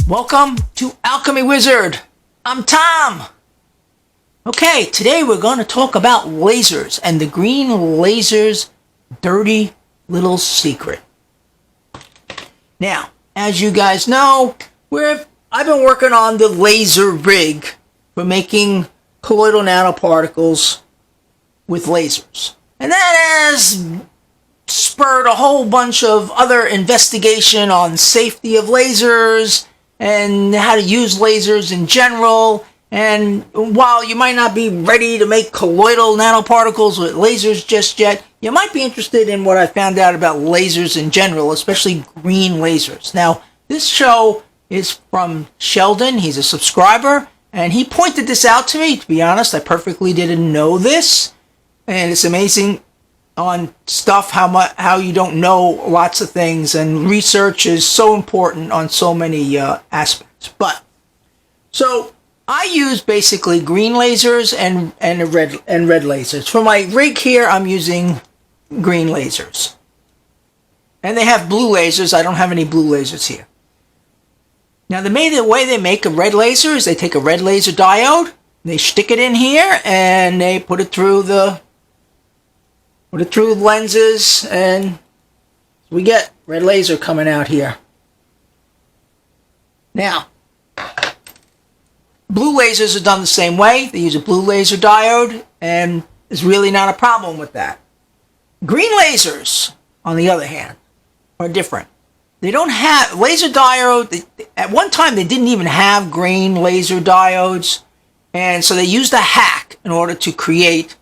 Welcome to Alchemy Wizard. I'm Tom. Okay, today we're going to talk about lasers and the green laser's dirty little secret. Now, as you guys know, I've been working on the laser rig for making colloidal nanoparticles with lasers. And that has spurred a whole bunch of other investigation on safety of lasers and how to use lasers in general. And while you might not be ready to make colloidal nanoparticles with lasers just yet, you might be interested in what I found out about lasers in general, especially green lasers. Now, this show is from Sheldon. He's a subscriber, and he pointed this out to me. To be honest, I perfectly didn't know this, and it's amazing on stuff how you don't know lots of things, and research is so important on so many aspects. But so I use basically green lasers and red lasers. For my rig here, I'm using green lasers, and they have blue lasers. I don't have any blue lasers here. Now the way they make a red laser is they take a red laser diode, they stick it in here, and they put it through the lenses, and we get red laser coming out here. Now, blue lasers are done the same way. They use a blue laser diode, and there's really not a problem with that. Green lasers, on the other hand, are different. They don't have laser diode. At one time, they didn't even have green laser diodes, and so they used a hack in order to create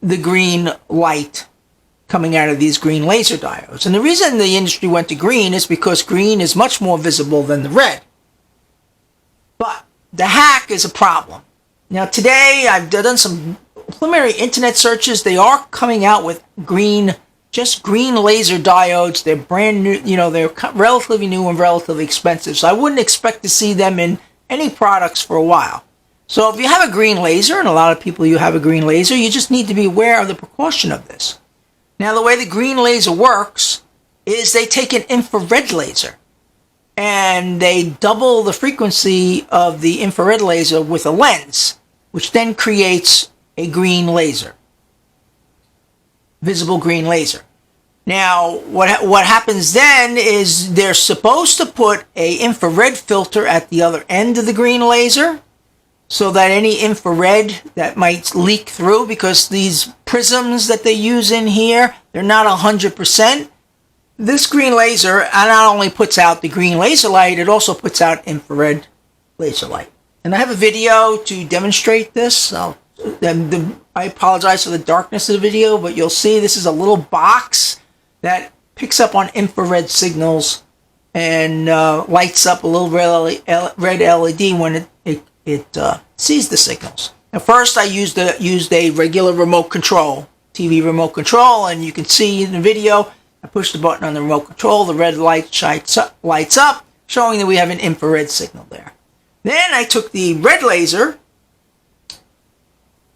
the green light coming out of these green laser diodes. And the reason the industry went to green is because green is much more visible than the red. But the hack is a problem. Now today, I've done some preliminary internet searches. They are coming out with just green laser diodes. They're brand new, they're relatively new and relatively expensive. So I wouldn't expect to see them in any products for a while. So if you have a green laser, and a lot of people you have a green laser, you just need to be aware of the precaution of this. Now the way the green laser works is they take an infrared laser and they double the frequency of the infrared laser with a lens, which then creates a green laser. Visible green laser. Now, what happens then is they're supposed to put an infrared filter at the other end of the green laser so that any infrared that might leak through, because these prisms that they use in here, they're not 100%. This green laser not only puts out the green laser light, it also puts out infrared laser light. And I have a video to demonstrate this. I apologize for the darkness of the video, but you'll see this is a little box that picks up on infrared signals and lights up a little red LED when it sees the signals. At first, I used a regular remote control, TV remote control, and you can see in the video, I push the button on the remote control, the red light lights up, showing that we have an infrared signal there. Then I took the red laser,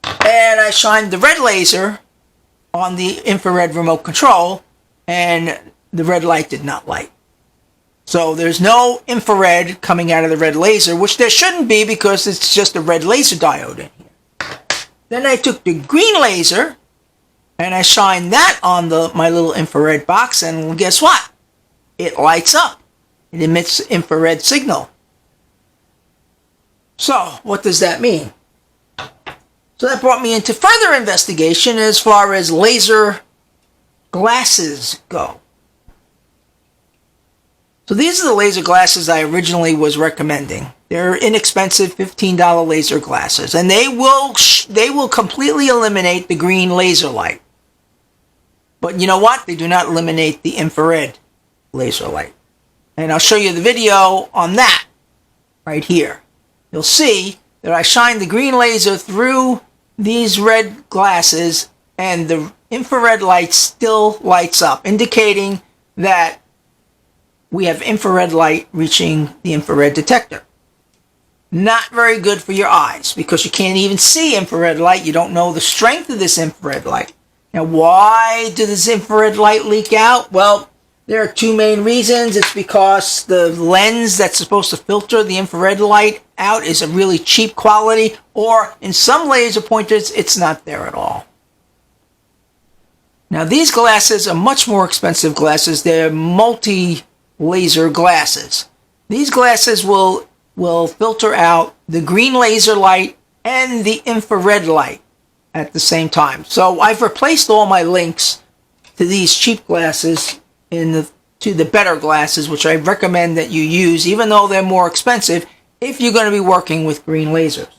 and I shined the red laser on the infrared remote control, and the red light did not light. So there's no infrared coming out of the red laser, which there shouldn't be because it's just a red laser diode in here. Then I took the green laser and I shined that on my little infrared box, and guess what? It lights up. It emits infrared signal. So what does that mean? So that brought me into further investigation as far as laser glasses go. So these are the laser glasses I originally was recommending. They're inexpensive $15 laser glasses, and they will completely eliminate the green laser light. But you know what? They do not eliminate the infrared laser light. And I'll show you the video on that right here. You'll see that I shine the green laser through these red glasses, and the infrared light still lights up, indicating that we have infrared light reaching the infrared detector. Not very good for your eyes because you can't even see infrared light. You don't know the strength of this infrared light. Now, why does this infrared light leak out? Well, There are two main reasons. It's because the lens that's supposed to filter the infrared light out is a really cheap quality, or in some laser pointers, it's not there at all. Now, these glasses are much more expensive glasses. They're multi-laser glasses. These glasses will filter out the green laser light and the infrared light at the same time. So I've replaced all my links to these cheap glasses to the better glasses, which I recommend that you use, even though they're more expensive, if you're going to be working with green lasers.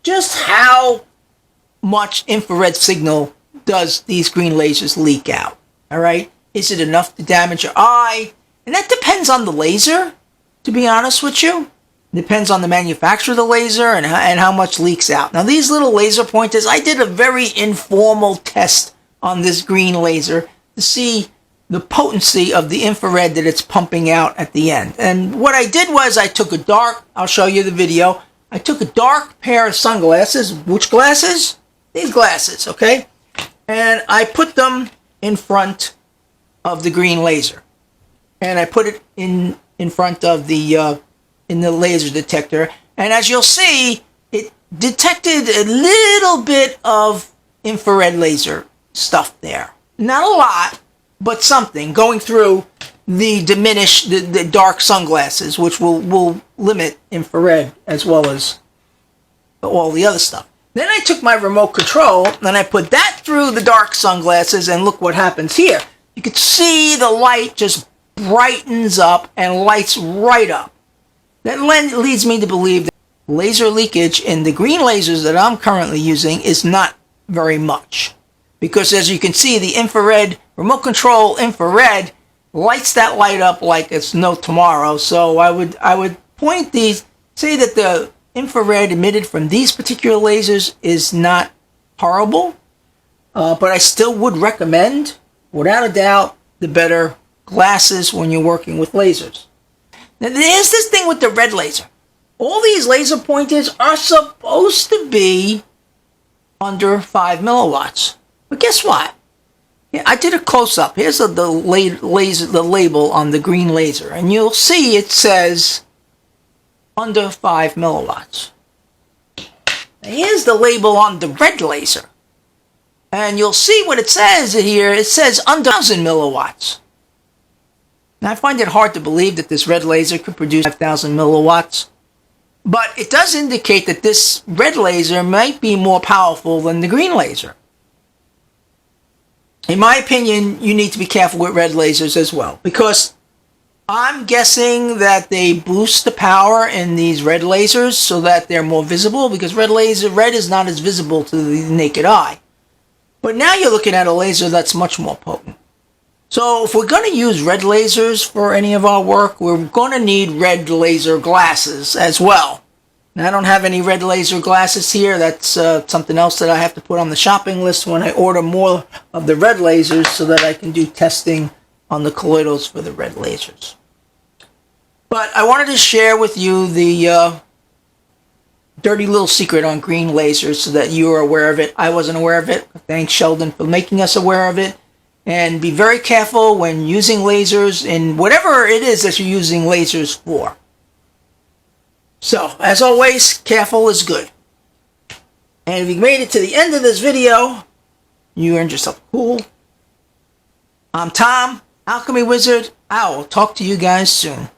Just how much infrared signal does these green lasers leak out? All right? Is it enough to damage your eye? And that depends on the laser, to be honest with you. It depends on the manufacturer of the laser and how much leaks out. Now, these little laser pointers, I did a very informal test on this green laser to see the potency of the infrared that it's pumping out at the end. And what I did was I took I'll show you the video. I took a dark pair of sunglasses. Which glasses? These glasses, okay? And I put them in front of the green laser. And I put it in front of the laser detector. And as you'll see, it detected a little bit of infrared laser stuff there. Not a lot, but something going through the dark sunglasses, which will limit infrared as well as all the other stuff. Then I took my remote control and I put that through the dark sunglasses, and look what happens here. You can see the light just brightens up and lights right up. That leads me to believe that laser leakage in the green lasers that I'm currently using is not very much. Because as you can see, the infrared, remote control infrared, lights that light up like it's no tomorrow. So I would say that the infrared emitted from these particular lasers is not horrible. But I still would recommend, without a doubt, the better glasses when you're working with lasers. Now, there's this thing with the red laser. All these laser pointers are supposed to be under 5 milliwatts. But guess what? Yeah, I did a close-up. Here's the label on the green laser. And you'll see it says under 5 milliwatts. Here's the label on the red laser. And you'll see what it says here. It says under 1,000 milliwatts. Now, I find it hard to believe that this red laser could produce 5,000 milliwatts. But it does indicate that this red laser might be more powerful than the green laser. In my opinion, you need to be careful with red lasers as well. Because I'm guessing that they boost the power in these red lasers so that they're more visible. Because red is not as visible to the naked eye. But now you're looking at a laser that's much more potent. So if we're going to use red lasers for any of our work, we're going to need red laser glasses as well. Now, I don't have any red laser glasses here. That's something else that I have to put on the shopping list when I order more of the red lasers so that I can do testing on the colloidals for the red lasers. But I wanted to share with you the dirty little secret on green lasers so that you are aware of it. I wasn't aware of it. Thanks, Sheldon, for making us aware of it. And be very careful when using lasers in whatever it is that you're using lasers for. So, as always, careful is good. And if you made it to the end of this video, you earned yourself cool. I'm Tom, Alchemy Wizard. I will talk to you guys soon.